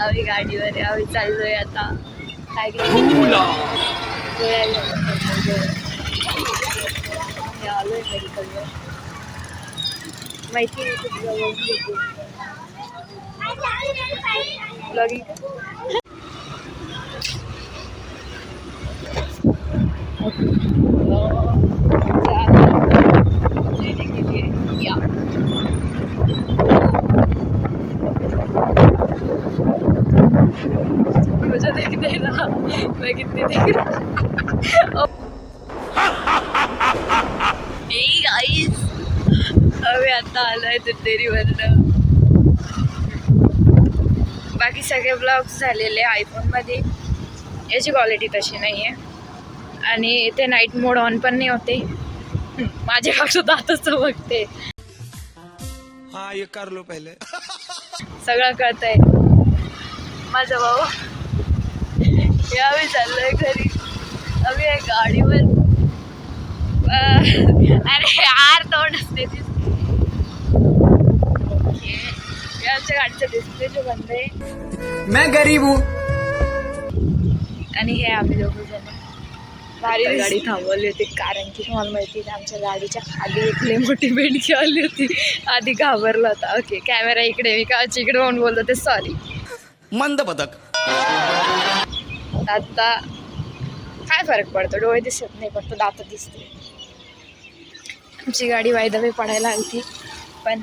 आम्ही गाडीवर आहे, आम्ही चाललोय आता काय आलोय मेडिकलवर. माहिती नाही मुझे देख दे रहा, मैं कितनी देख रहा. Hey guys, आम्ही आता आलोय तुतेरीवरनं. बाकी सगळे ब्लॉग्स झालेले आयफोनमध्ये, याची क्वालिटी तशी नाही आहे आणि इथे नाईट मोड ऑन पण नाही होते. माझे फक्त दातच चमकते. हाँ ये कर लो पहले. सगळं कळतंय. माझा भाऊ आम्ही चाललोय घरी. आम्ही आहे गाडीवर. अरे यार तोंड असते आमच्या गाडीचा डिस्प्ले जो बंद आहे. मैं गरीब हूँ. आणि हे आम्ही दोघं जण भारी गाडी थांबवली होती कारण की तुम्हाला माहिती आहे आमच्या गाडीच्या खाली एक लई मोठी बेडकी आली होती. आधी घाबरला होता. ओके कॅमेरा इकडे, मी काच इकडे म्हणून बोलत होते, सॉरी. मंद बदक. आता काय फरक पडतो, डोळे दिसत नाही फक्त दात दिसते. आमची गाडी वायदा पडायला आली पण